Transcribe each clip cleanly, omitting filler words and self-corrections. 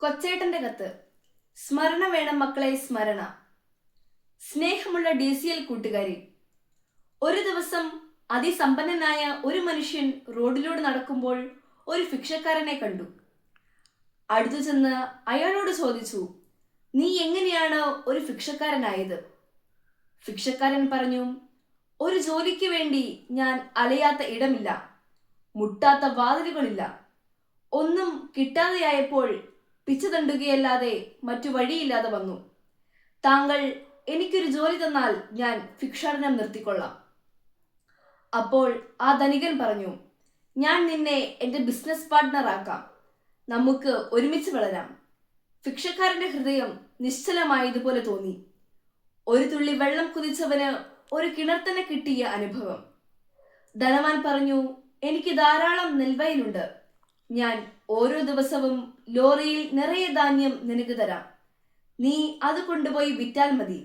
കൊച്ചേട്ടന്റെ കത്ത്. സ്മരണ വേണം മക്കളെ, സ്മരണ. സ്നേഹമുള്ള DCL കൂട്ടുകാരി, ഒരു ദിവസം അതിസമ്പന്നനായ ഒരു മനുഷ്യൻ റോഡിലൂടെ നടക്കുമ്പോൾ ഒരു ഭിക്ഷക്കാരനെ കണ്ടു. അടുത്തു ചെന്ന് അയാളോട് ചോദിച്ചു, നീ എങ്ങനെയാണ് ഒരു ഭിക്ഷക്കാരനായത്? ഭിക്ഷക്കാരൻ പറഞ്ഞു, ഒരു ജോലിക്ക് വേണ്ടി ഞാൻ അലയാത്ത ഇടമില്ല, മുട്ടാത്ത വാതിലുകളില്ല. ഒന്നും കിട്ടാതെയായപ്പോൾ പിച്ച തണ്ടുകയല്ലാതെ മറ്റു വഴിയില്ലാതെ വന്നു. താങ്കൾ എനിക്കൊരു ജോലി തന്നാൽ ഞാൻ ഭിക്ഷാടനം നിർത്തിക്കൊള്ളാം. അപ്പോൾ ആ ധനികൻ പറഞ്ഞു, ഞാൻ നിന്നെ എൻ്റെ ബിസിനസ് പാർട്ട്ണർ ആക്കാം, നമുക്ക് ഒരുമിച്ച് വളരാം. ഭിക്ഷക്കാരന്റെ ഹൃദയം നിശ്ചലമായതുപോലെ തോന്നി. ഒരു തുള്ളി വെള്ളം കുതിച്ചവന് ഒരു കിണർ തന്നെ കിട്ടിയ അനുഭവം. ധനവാൻ പറഞ്ഞു, എനിക്ക് ധാരാളം നെൽവയലുണ്ട്, ഞാൻ ഓരോ ദിവസവും ലോറിയിൽ നിറയെ ധാന്യം നിനക്ക് തരാം. നീ അത് കൊണ്ടുപോയി വിറ്റാൽ മതി,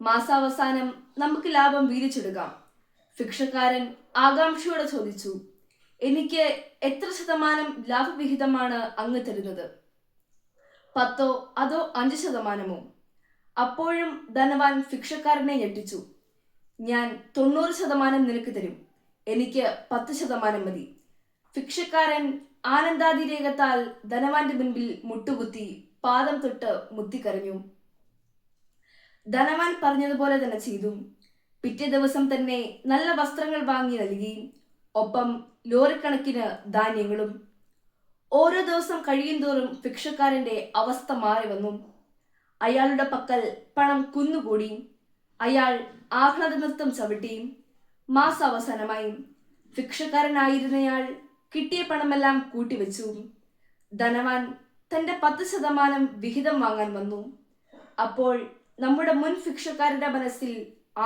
മാസാവസാനം നമുക്ക് ലാഭം വീതിച്ചെടുക്കാം. ഭിക്ഷക്കാരൻ ആകാംക്ഷയോടെ ചോദിച്ചു, എനിക്ക് എത്ര ശതമാനം ലാഭവിഹിതമാണ് അങ്ങ് തരുന്നത്? 10 അതോ 5%? അപ്പോഴും ധനവാൻ ഭിക്ഷക്കാരനെ ഞെട്ടിച്ചു. ഞാൻ 90% നിനക്ക് തരും, എനിക്ക് 10% മതി. ഭിക്ഷക്കാരൻ ആനന്ദാതിരേകത്താൽ ധനവാന്റെ മുൻപിൽ മുട്ടുകുത്തി പാദം തൊട്ട് മുത്തിക്കരഞ്ഞു. ധനവാൻ പറഞ്ഞതുപോലെ തന്നെ ചെയ്തു. പിറ്റേ ദിവസം തന്നെ നല്ല വസ്ത്രങ്ങൾ വാങ്ങി നൽകി, ഒപ്പം ലോറിക്കണക്കിന് ധാന്യങ്ങളും. ഓരോ ദിവസം കഴിയുന്തോറും ഭിക്ഷക്കാരന്റെ അവസ്ഥ മാറി വന്നു. അയാളുടെ പക്കൽ പണം കുന്നുകൂടി. അയാൾ ആഹ്ലാദ നൃത്തം ചവിട്ടി. മാസാവസാനമായി ഭിക്ഷക്കാരനായിരുന്നയാൾ കിട്ടിയ പണമെല്ലാം കൂട്ടിവെച്ചു. ധനവാൻ തന്റെ 10% വിഹിതം വാങ്ങാൻ വന്നു. അപ്പോൾ നമ്മുടെ മുൻ ഭിക്ഷക്കാരന്റെ മനസ്സിൽ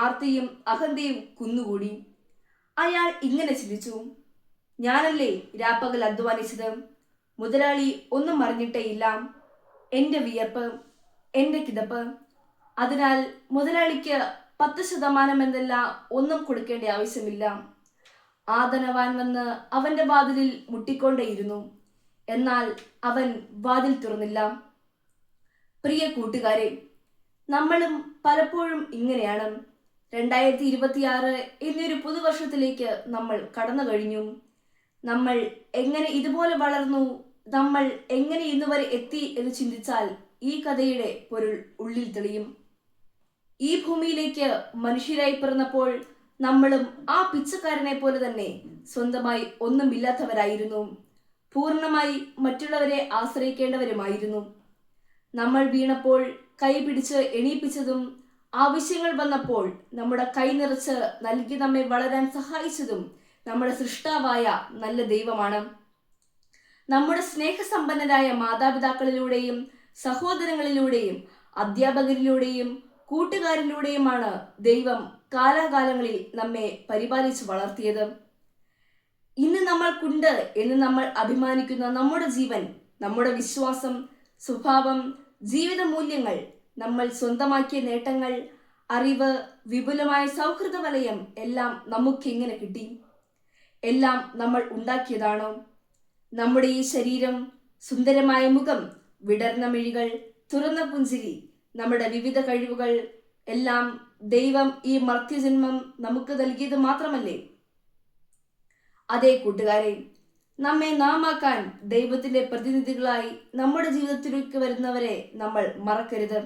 ആർത്തിയും അഹന്തയും കുന്നുകൂടി. അയാൾ ഇങ്ങനെ ചിന്തിച്ചു, ഞാനല്ലേ രാപ്പകൽ അധ്വാനിച്ചത്, മുതലാളി ഒന്നും അറിഞ്ഞിട്ടേയില്ല. എൻ്റെ വിയർപ്പ്, എൻ്റെ കിതപ്പ്. അതിനാൽ മുതലാളിക്ക് 10% എന്നല്ല ഒന്നും കൊടുക്കേണ്ട ആവശ്യമില്ല. ആ ധനവാൻ വന്ന് അവന്റെ വാതിലിൽ മുട്ടിക്കൊണ്ടേയിരുന്നു. എന്നാൽ അവൻ വാതിൽ തുറന്നില്ല. പ്രിയ കൂട്ടുകാരെ, നമ്മളും പലപ്പോഴും ഇങ്ങനെയാണ്. 2026 എന്നൊരു പുതുവർഷത്തിലേക്ക് നമ്മൾ കടന്നു കഴിഞ്ഞു. നമ്മൾ എങ്ങനെ ഇതുപോലെ വളർന്നു, നമ്മൾ എങ്ങനെ ഇന്നുവരെ എത്തി എന്ന് ചിന്തിച്ചാൽ ഈ കഥയുടെ പൊരുൾ ഉള്ളിൽ തെളിയും. ഈ ഭൂമിയിലേക്ക് മനുഷ്യരായി പിറന്നപ്പോൾ നമ്മളും ആ പിച്ചക്കാരനെ പോലെ തന്നെ സ്വന്തമായി ഒന്നുമില്ലാത്തവരായിരുന്നു. പൂർണ്ണമായി മറ്റുള്ളവരെ ആശ്രയിക്കേണ്ടവരുമായിരുന്നു. നമ്മൾ വീണപ്പോൾ കൈ പിടിച്ച് എണീപ്പിച്ചതും, ആവശ്യങ്ങൾ വന്നപ്പോൾ നമ്മുടെ കൈ നിറച്ച് നൽകി നമ്മെ വളരാൻ സഹായിച്ചതും നമ്മുടെ സൃഷ്ടാവായ നല്ല ദൈവമാണ്. നമ്മുടെ സ്നേഹസമ്പന്നരായ മാതാപിതാക്കളിലൂടെയും സഹോദരങ്ങളിലൂടെയും അധ്യാപകരിലൂടെയും കൂട്ടുകാരിലൂടെയുമാണ് ദൈവം കാലാകാലങ്ങളിൽ നമ്മെ പരിപാലിച്ചു വളർത്തിയത്. ഇന്ന് നമ്മൾക്കുണ്ട് എന്ന് നമ്മൾ അഭിമാനിക്കുന്ന നമ്മുടെ ജീവൻ, നമ്മുടെ വിശ്വാസം, സ്വഭാവം, ജീവിത മൂല്യങ്ങൾ, നമ്മൾ സ്വന്തമാക്കിയ നേട്ടങ്ങൾ, അറിവ്, വിപുലമായ സൗഹൃദ വലയം എല്ലാം നമുക്കെങ്ങനെ കിട്ടി? എല്ലാം നമ്മൾ ഉണ്ടാക്കിയതാണോ? നമ്മുടെ ഈ ശരീരം, സുന്ദരമായ മുഖം, വിടർന്ന മിഴികൾ, തുറന്ന പുഞ്ചിരി, നമ്മുടെ വിവിധ കഴിവുകൾ എല്ലാം ദൈവം ഈ മർത്യജന്മം നമുക്ക് നൽകിയത് മാത്രമല്ലേ? അതേ കൂട്ടുകാരെ, നമ്മെ നാമാക്കാൻ ദൈവത്തിന്റെ പ്രതിനിധികളായി നമ്മുടെ ജീവിതത്തിലേക്ക് വരുന്നവരെ നമ്മൾ മറക്കരുത്.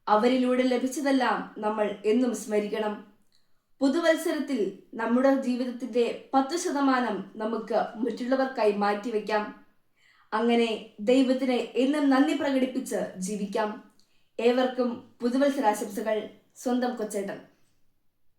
അവരിലൂടെ ലഭിച്ചതെല്ലാം നമ്മൾ എന്നും സ്മരിക്കണം. പുതുവത്സരത്തിൽ നമ്മുടെ ജീവിതത്തിന്റെ 10% നമുക്ക് മറ്റുള്ളവർക്കായി മാറ്റിവെക്കാം. അങ്ങനെ ദൈവത്തിന് എന്നും നന്ദി പ്രകടിപ്പിച്ച് ജീവിക്കാം. ഏവർക്കും പുതുവത്സരാശംസകൾ. സ്വന്തം കൊച്ചേട്ടൻ.